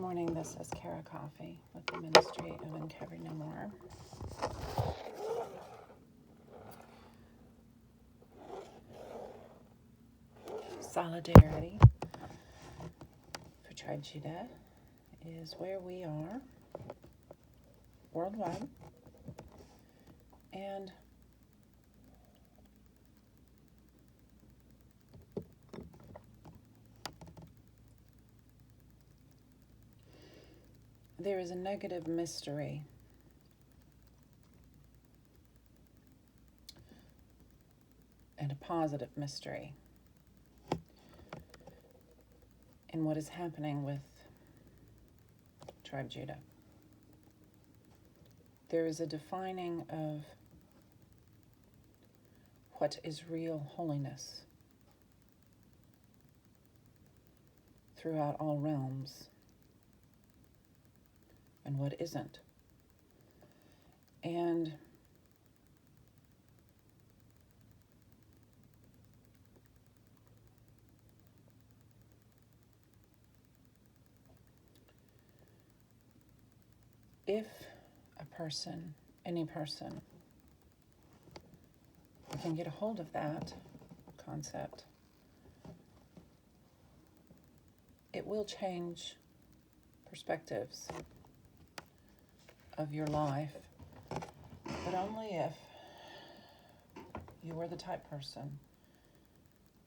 morning, this is Beaty-Coffey with the Ministry of Uncover No More. Solidarity for Tribe Judah is where we are worldwide, and there is a negative mystery and a positive mystery in what is happening with Tribe Judah. There is a defining of what is real holiness throughout all realms and what isn't. And if a person, any person, can get a hold of that concept, it will change perspectives of your life, but only if you are the type person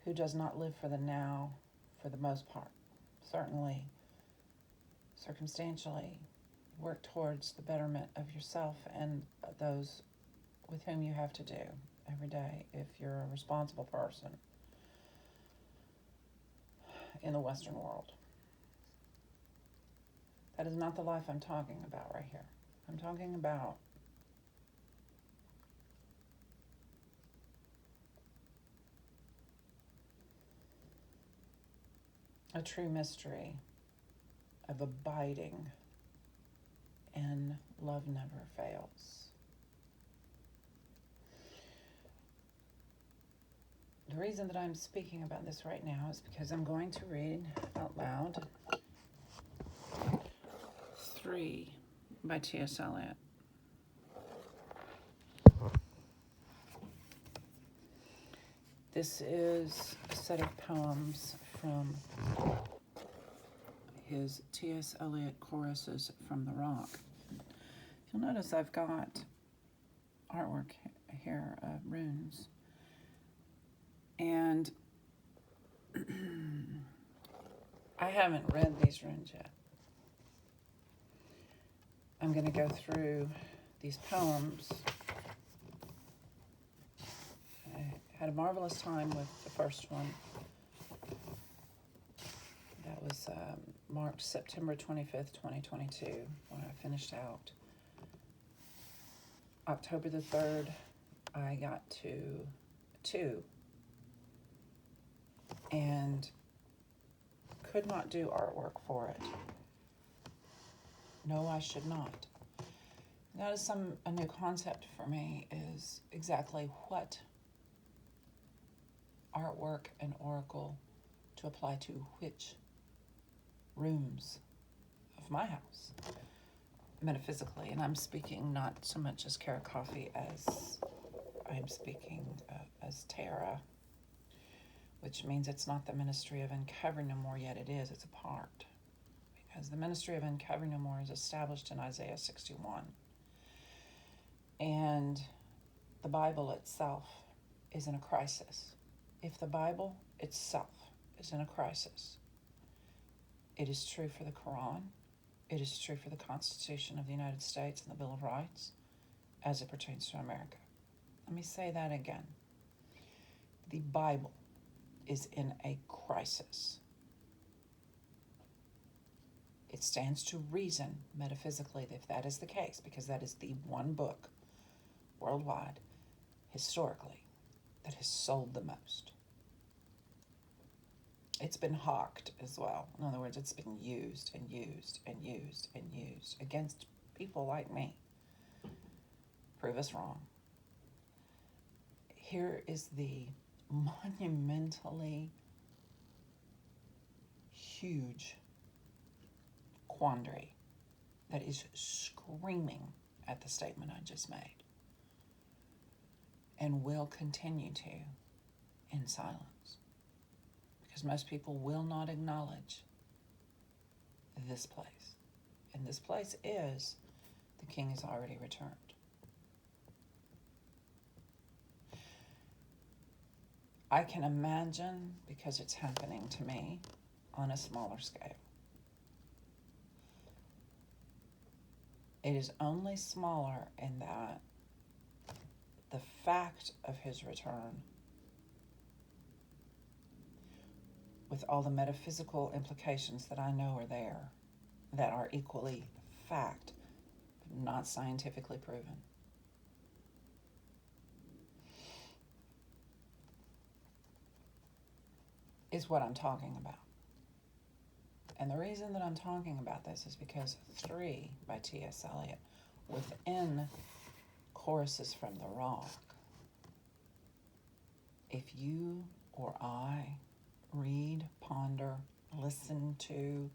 who does not live for the now for the most part. Certainly, circumstantially, work towards the betterment of yourself and those with whom you have to do every day if you're a responsible person in the Western world. That is not the life I'm talking about right here. I'm talking about a true mystery of abiding in love never fails. The reason that I'm speaking about this right now is because I'm going to read out loud 3 by TS Eliot. This is a set of poems from his TS Eliot choruses from the Rock. You'll notice I've got artwork here of runes. And I haven't read these runes yet. I'm going to go through these poems. I had a marvelous time with the first one. That was marked September 25th, 2022, when I finished out. October the 3rd, I got to 2 and could not do artwork for it. No, I should not. That is a new concept for me, is exactly what artwork and oracle to apply to which rooms of my house, metaphysically. And I'm speaking not so much as Beaty-Coffey as I'm speaking as Cara, which means it's not the Ministry of Uncover No More, yet it is. It's a part. Because the Ministry of Uncover No More is established in Isaiah 61. And the Bible itself is in a crisis. If the Bible itself is in a crisis, it is true for the Quran, it is true for the Constitution of the United States and the Bill of Rights as it pertains to America. Let me say that again. The Bible is in a crisis. It stands to reason metaphysically if that is the case, because that is the one book worldwide, historically, that has sold the most. It's been hawked as well. In other words, it's been used and used and used and used against people like me. Prove us wrong. Here is the monumentally huge quandary that is screaming at the statement I just made, and will continue to in silence, because most people will not acknowledge this place. And this place is the king has already returned. I can imagine, because it's happening to me on a smaller scale. It is only smaller in that the fact of his return, with all the metaphysical implications that I know are there, that are equally fact, but not scientifically proven, is what I'm talking about. And the reason that I'm talking about this is because 3 by TS Eliot, within Choruses from the Rock, if you or I read, ponder, listen to,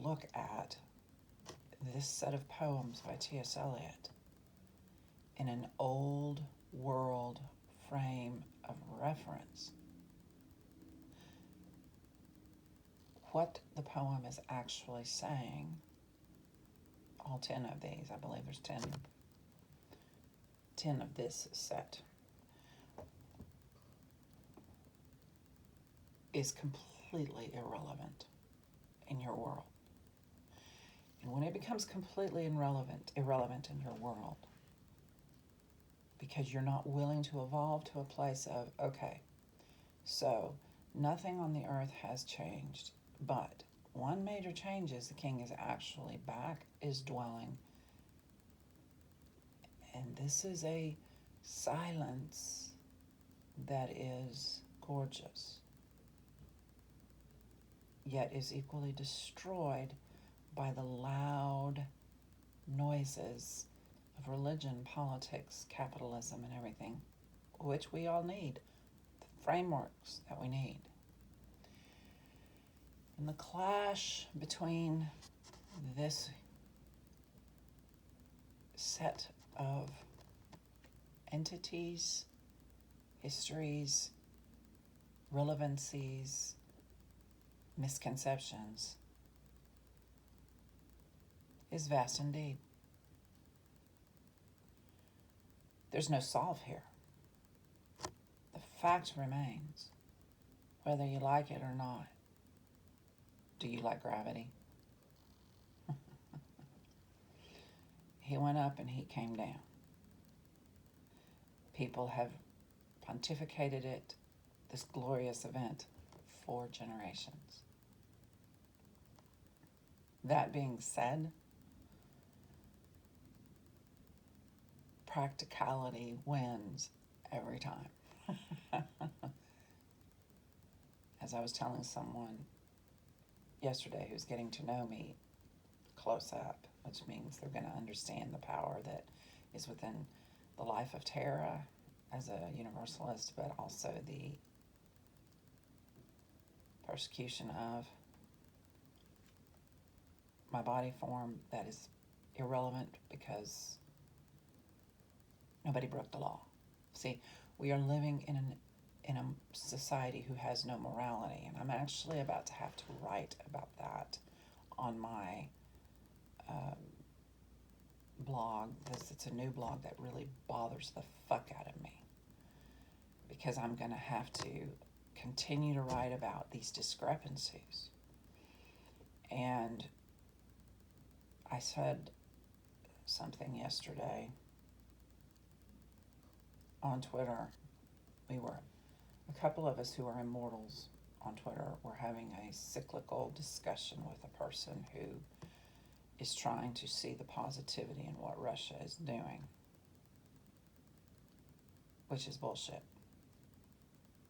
look at this set of poems by T.S. Eliot in an old world frame of reference, what the poem is actually saying, all 10 of these, I believe there's 10 of this set, is completely irrelevant in your world. And when it becomes completely irrelevant in your world, because you're not willing to evolve to a place of, okay, so nothing on the earth has changed, but one major change is the king is actually back, is dwelling. And this is a silence that is gorgeous, yet is equally destroyed by the loud noises of religion, politics, capitalism, and everything, which we all need, the frameworks that we need. And the clash between this set of entities, histories, relevancies, misconceptions is vast indeed. There's no solve here. The fact remains, whether you like it or not. Do you like gravity? He went up and he came down. People have pontificated it, this glorious event, for generations. That being said, practicality wins every time. As I was telling someone yesterday who's getting to know me close up, which means they're going to understand the power that is within the life of Cara as a universalist, but also the persecution of my body form that is irrelevant because nobody broke the law. See, we are living in a society who has no morality, and I'm actually about to have to write about that on my blog. It's a new blog that really bothers the fuck out of me, because I'm going to have to continue to write about these discrepancies. And I said something yesterday on Twitter. We were, a couple of us who are immortals on Twitter, were having a cyclical discussion with a person who is trying to see the positivity in what Russia is doing, which is bullshit.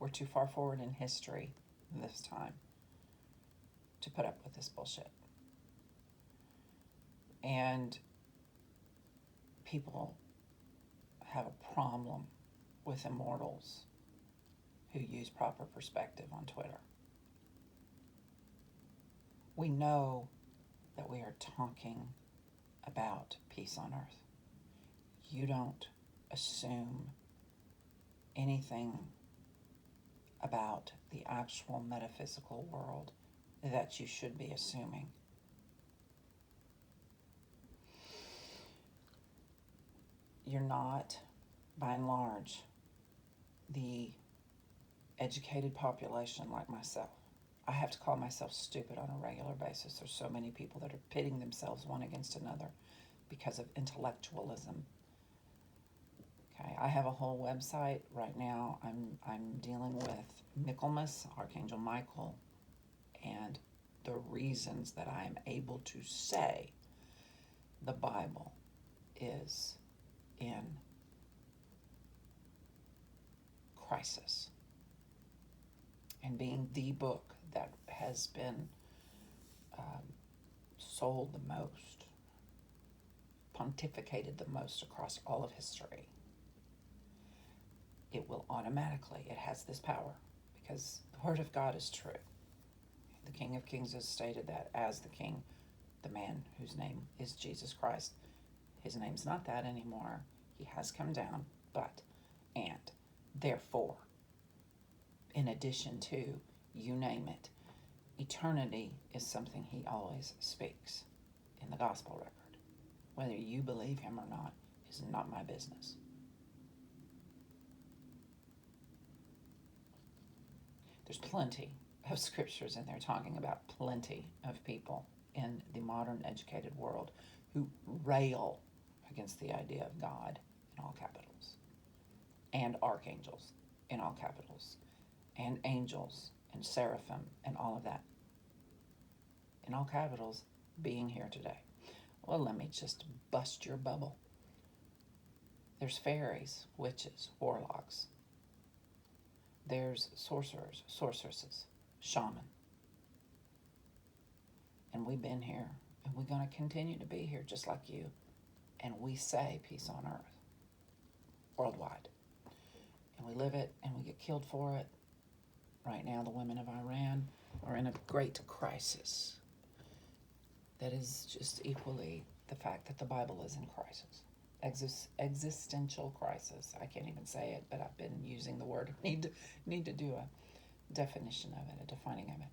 We're too far forward in history this time to put up with this bullshit. And people have a problem with immortals who use proper perspective on Twitter. We know that we are talking about peace on earth. You don't assume anything about the actual metaphysical world that you should be assuming. You're not, by and large, the educated population like myself. I have to call myself stupid on a regular basis. There's so many people that are pitting themselves one against another because of intellectualism. Okay, I have a whole website right now. I'm dealing with Michaelmas, Archangel Michael, and the reasons that I am able to say the Bible is in crisis, and being the book that has been sold the most, pontificated the most across all of history. It will automatically, it has this power because the Word of God is true. The King of Kings has stated that as the King, the man whose name is Jesus Christ. His name's not that anymore. He has come down, and therefore, in addition to, you name it, eternity is something he always speaks in the gospel record. Whether you believe him or not is not my business. There's plenty of scriptures in there talking about plenty of people in the modern educated world who rail against the idea of God in all capitals, and archangels in all capitals, and angels and seraphim and all of that in all capitals being here today. Well, let me just bust your bubble. There's fairies, witches, warlocks. There's sorcerers, sorceresses, shaman. And we've been here, and we're going to continue to be here just like you. And we say peace on earth, worldwide. And we live it, and we get killed for it. Right now, the women of Iran are in a great crisis. That is just equally the fact that the Bible is in crisis. Existential crisis. I can't even say it, but I've been using the word. Need to do a definition of it, a defining of it.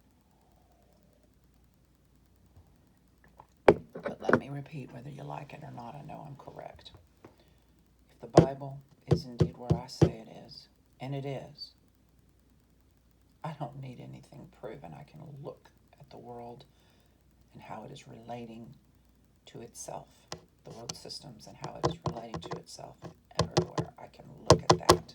But let me repeat, whether you like it or not, I know I'm correct. If the Bible is indeed where I say it is, and it is, I don't need anything proven. I can look at the world and how it is relating to itself, the world systems and how it is relating to itself everywhere. I can look at that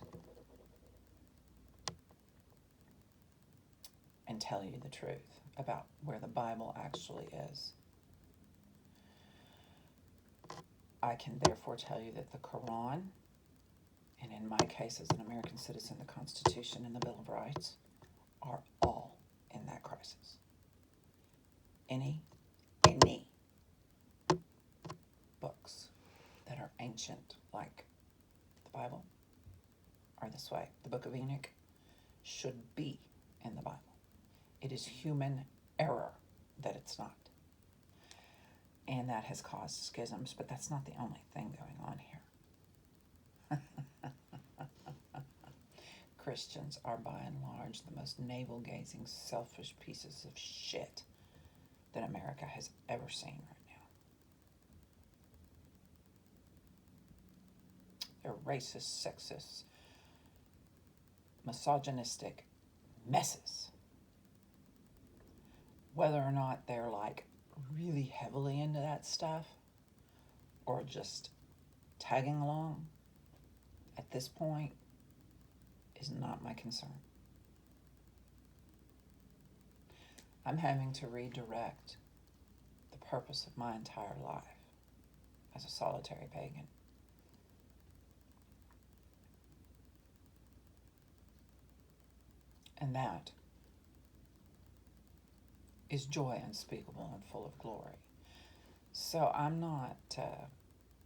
and tell you the truth about where the Bible actually is. I can therefore tell you that the Quran, and in my case as an American citizen, the Constitution and the Bill of Rights, are all in that crisis. Any books that are ancient, like the Bible, are this way. The Book of Enoch should be in the Bible. It is human error that it's not. And that has caused schisms, but that's not the only thing going on here. Christians are by and large the most navel-gazing, selfish pieces of shit that America has ever seen right now. They're racist, sexist, misogynistic messes. Whether or not they're like really heavily into that stuff or just tagging along at this point is not my concern. I'm having to redirect the purpose of my entire life as a solitary pagan. And that is joy unspeakable and full of glory. So I'm not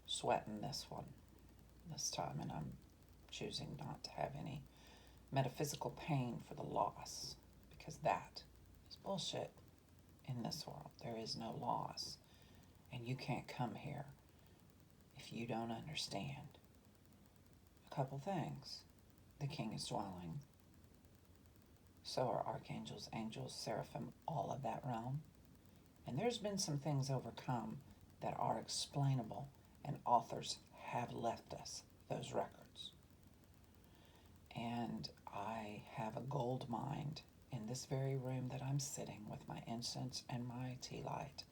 sweating this one this time, and I'm choosing not to have any metaphysical pain for the loss, because that is bullshit. in this world. There is no loss. And you can't come here if you don't understand a couple things. The King is dwelling. So are archangels, angels, seraphim, all of that realm. And there's been some things overcome that are explainable, and authors have left us those records. And I have a gold mine in this very room that I'm sitting with my incense and my tea light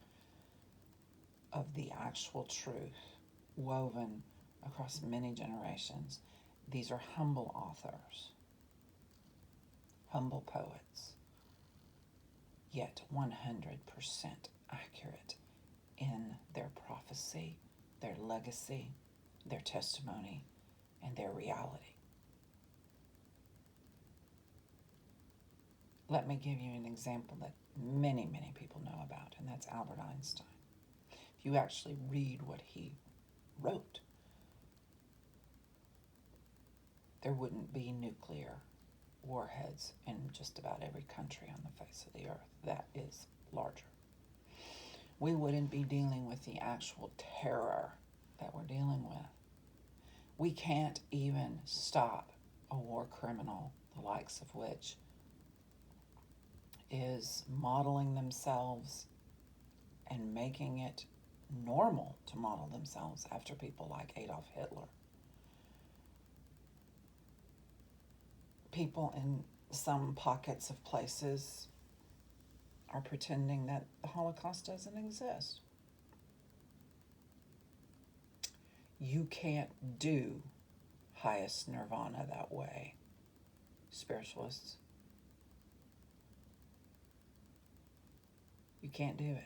of the actual truth woven across many generations. These are humble authors, humble poets, yet 100% accurate in their prophecy, their legacy, their testimony, and their reality. Let me give you an example that many, many people know about, and that's Albert Einstein. If you actually read what he wrote, there wouldn't be nuclear warheads in just about every country on the face of the earth. That is larger. We wouldn't be dealing with the actual terror that we're dealing with. We can't even stop a war criminal, the likes of which is modeling themselves and making it normal to model themselves after people like Adolf Hitler. People in some pockets of places are pretending that the Holocaust doesn't exist. You can't do highest nirvana that way, spiritualists. You can't do it.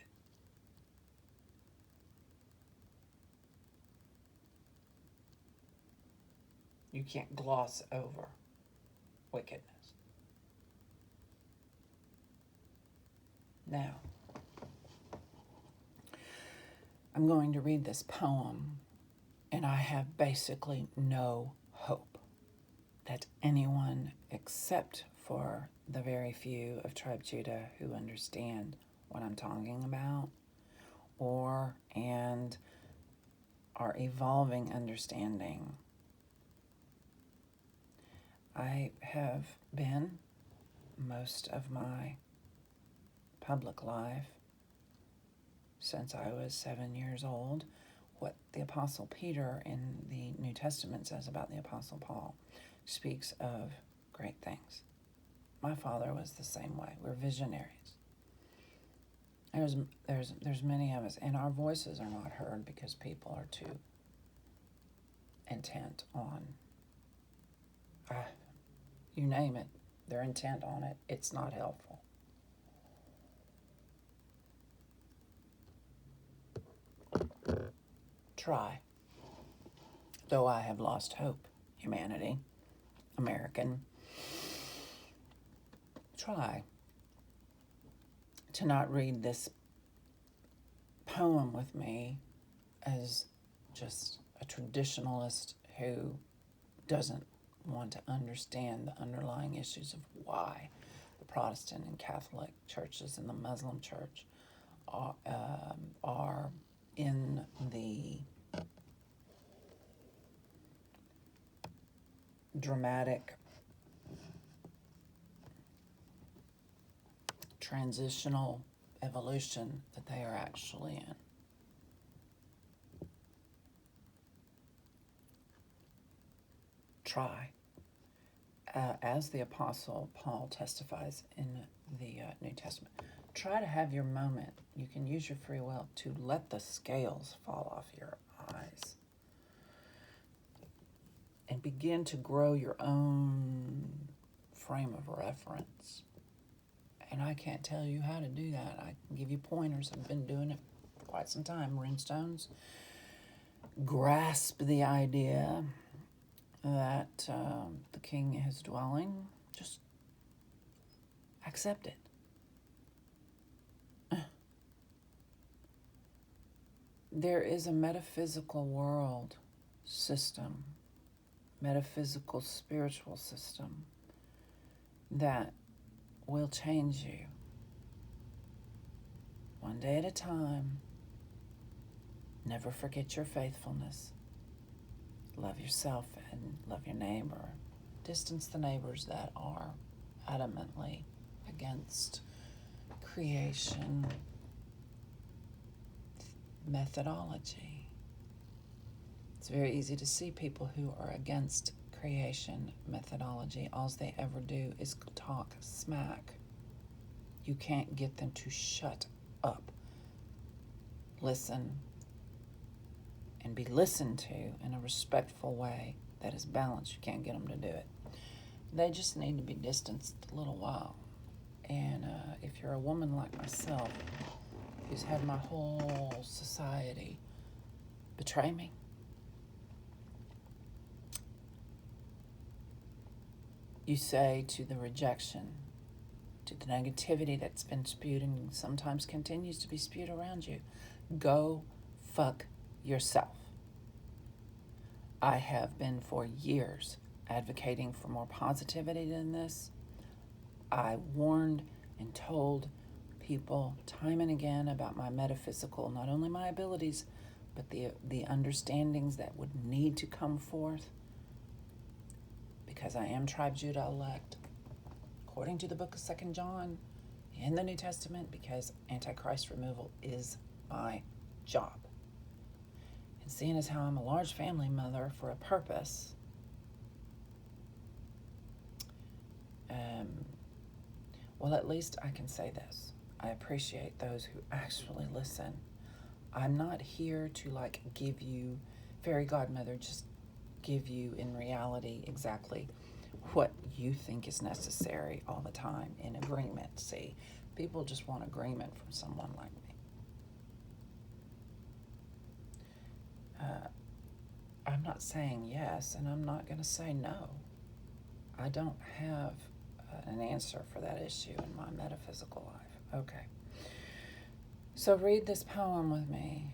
You can't gloss over wickedness. Now, I'm going to read this poem, and I have basically no hope that anyone except for the very few of Tribe Judah who understand what I'm talking about and are evolving understanding. I have been most of my public life since I was 7 years old what the Apostle Peter in the New Testament says about the Apostle Paul speaks of great things. My father was the same way. We're visionaries. There's many of us, and our voices are not heard because people are too intent on, you name it, they're intent on it. It's not helpful. Try. Though I have lost hope, humanity, American, try to not read this poem with me as just a traditionalist who doesn't want to understand the underlying issues of why the Protestant and Catholic churches and the Muslim church are in the dramatic transitional evolution that they are actually in. Try. As the Apostle Paul testifies in the New Testament, try to have your moment. You can use your free will to let the scales fall off your eyes and begin to grow your own frame of reference. And I can't tell you how to do that. I can give you pointers. I've been doing it for quite some time. Runestones. Grasp the idea that the King is dwelling. Just accept it. There is a metaphysical world system, metaphysical spiritual system that will change you. one day at a time. Never forget your faithfulness. Love yourself and love your neighbor. Distance the neighbors that are adamantly against creation methodology. It's very easy to see people who are against creation methodology. All they ever do is talk smack. You can't get them to shut up. Listen and be listened to in a respectful way that is balanced. You can't get them to do it. They just need to be distanced a little while. And if you're a woman like myself, who's had my whole society betray me, you say to the rejection, to the negativity that's been spewed and sometimes continues to be spewed around you, go fuck yourself. I have been for years advocating for more positivity than this. I warned and told people time and again about my metaphysical, not only my abilities, but the understandings that would need to come forth, because I am tribe Judah elect, according to the book of 2 John in the New Testament, because Antichrist removal is my job. And seeing as how I'm a large family mother for a purpose, well, at least I can say this. I appreciate those who actually listen. I'm not here to give you, fairy godmother, just give you in reality exactly what you think is necessary all the time in agreement. See, people just want agreement from someone like me. I'm not saying yes, and I'm not going to say no. I don't have an answer for that issue in my metaphysical life. Okay. So read this poem with me.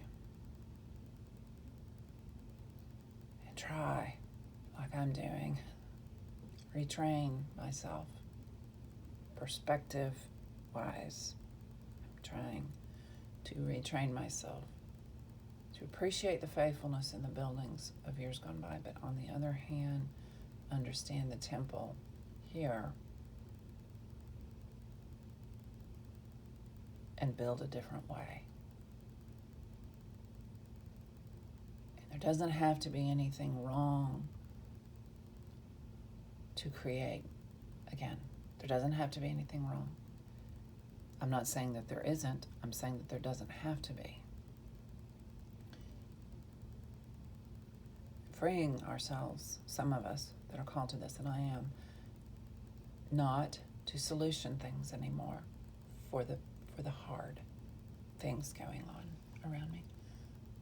And try, like I'm doing, retrain myself. Perspective-wise, I'm trying to retrain myself to appreciate the faithfulness in the buildings of years gone by, but on the other hand, understand the temple here and build a different way. And there doesn't have to be anything wrong to create. Again, there doesn't have to be anything wrong. I'm not saying that there isn't. I'm saying that there doesn't have to be. Freeing ourselves, some of us that are called to this, and I am, not to solution things anymore for the hard things going on around me,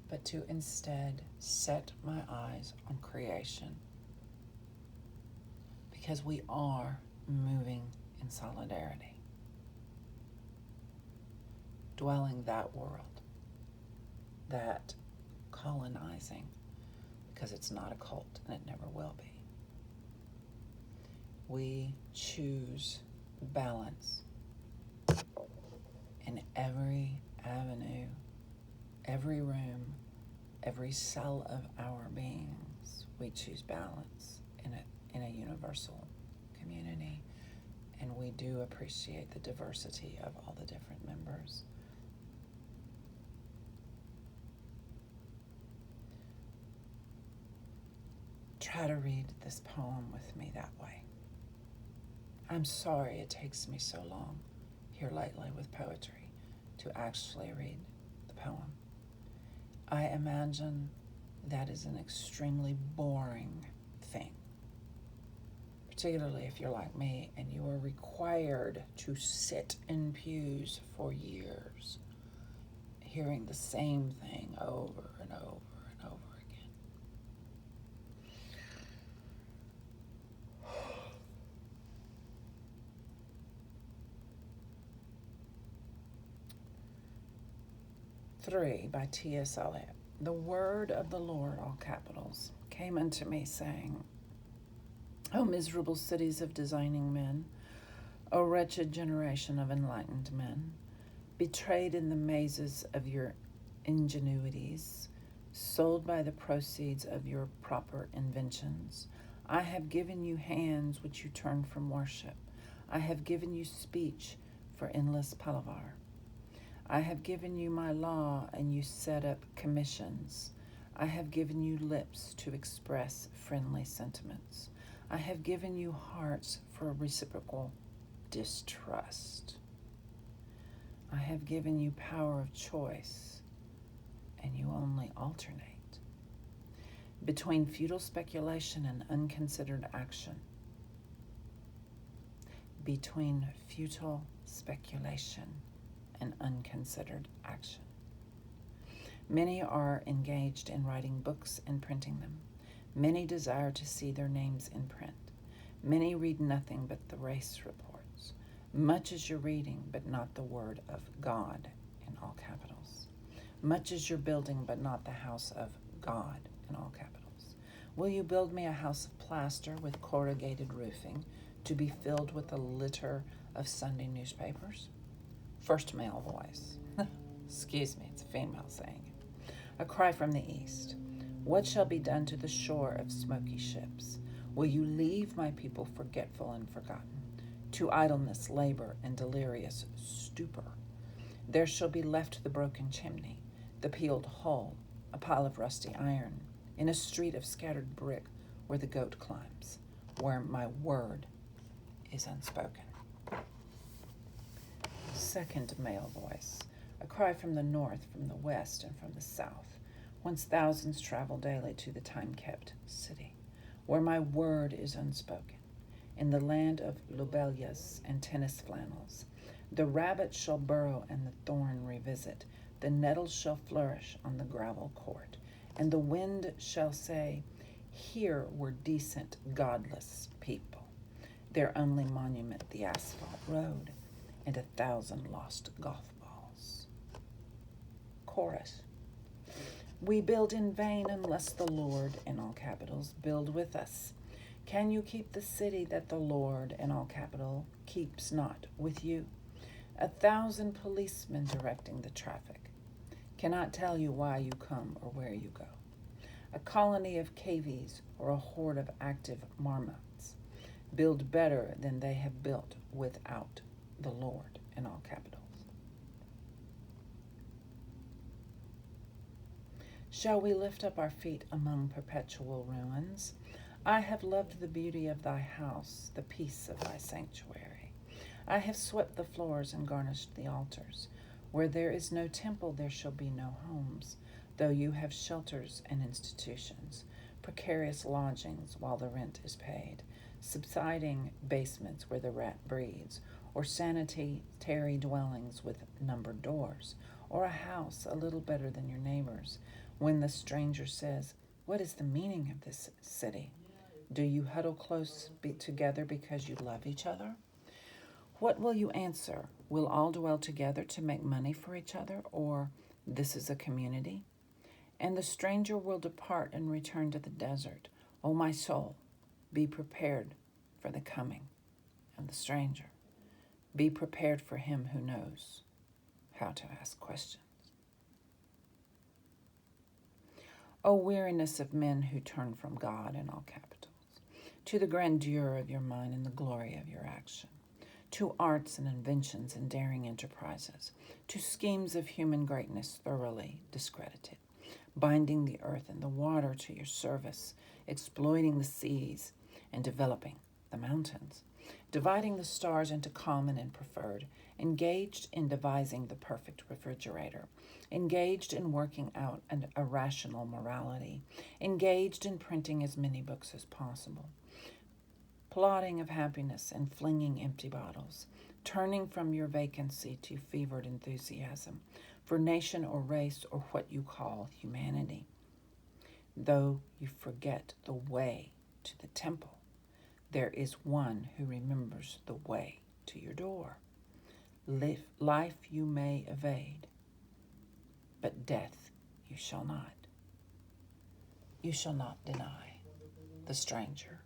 but to instead set my eyes on creation, because we are moving in solidarity, dwelling that world, that colonizing, because it's not a cult and it never will be. We choose balance in every avenue, every room, every cell of our beings. We choose balance in a universal community, and we do appreciate the diversity of all the different members. Try to read this poem with me that way. I'm sorry it takes me so long here lately with poetry to actually read the poem. I imagine that is an extremely boring thing, particularly if you're like me and you are required to sit in pews for years, hearing the same thing over and over and over again. Three by TS Eliot. The word of the Lord, all capitals, came unto me, saying, O miserable cities of designing men, O wretched generation of enlightened men, betrayed in the mazes of your ingenuities, sold by the proceeds of your proper inventions. I have given you hands which you turn from worship. I have given you speech for endless palaver. I have given you my law, and you set up commissions. I have given you lips to express friendly sentiments. I have given you hearts for reciprocal distrust. I have given you power of choice, and you only alternate between futile speculation and unconsidered action. Between futile speculation and unconsidered action. Many are engaged in writing books and printing them. Many desire to see their names in print. Many read nothing but the race reports. Much is your reading, but not the word of God, in all capitals. Much is your building, but not the house of God, in all capitals. Will you build me a house of plaster with corrugated roofing to be filled with a litter of Sunday newspapers? First male voice. Excuse me, it's a female saying it. A cry from the east. What shall be done to the shore of smoky ships? Will you leave my people forgetful and forgotten, to idleness, labor, and delirious stupor? There shall be left the broken chimney, the peeled hull, a pile of rusty iron, in a street of scattered brick where the goat climbs, where my word is unspoken. Second male voice, a cry from the north, from the west, and from the south, whence thousands travel daily to the time-kept city, where my word is unspoken. In the land of lobelias and tennis flannels, the rabbit shall burrow and the thorn revisit, the nettle shall flourish on the gravel court, and the wind shall say, here were decent, godless people, their only monument the asphalt road, and 1,000 lost golf balls. Chorus. We build in vain unless the Lord, in all capitals, build with us. Can you keep the city that the Lord, in all capital, keeps not with you? 1,000 policemen directing the traffic cannot tell you why you come or where you go. A colony of cavies or a horde of active marmots build better than they have built without the Lord, in all capitals. Shall we lift up our feet among perpetual ruins? I have loved the beauty of thy house, the peace of thy sanctuary. I have swept the floors and garnished the altars. Where there is no temple, there shall be no homes, though you have shelters and institutions, precarious lodgings while the rent is paid, subsiding basements where the rat breeds, or sanitary dwellings with numbered doors, or a house a little better than your neighbor's. When the stranger says, what is the meaning of this city? Do you huddle close together because you love each other? What will you answer? Will all dwell together to make money for each other, or this is a community? And the stranger will depart and return to the desert. O my soul, be prepared for the coming of the stranger. Be prepared for him who knows how to ask questions. O weariness of men who turn from God, in all capitals, to the grandeur of your mind and the glory of your action, to arts and inventions and daring enterprises, to schemes of human greatness thoroughly discredited, binding the earth and the water to your service, exploiting the seas and developing the mountains, dividing the stars into common and preferred, engaged in devising the perfect refrigerator, engaged in working out a rational morality, engaged in printing as many books as possible, plotting of happiness and flinging empty bottles, turning from your vacancy to fevered enthusiasm for nation or race or what you call humanity, though you forget the way to the temple. There is one who remembers the way to your door. Life you may evade, but death you shall not. You shall not deny the stranger.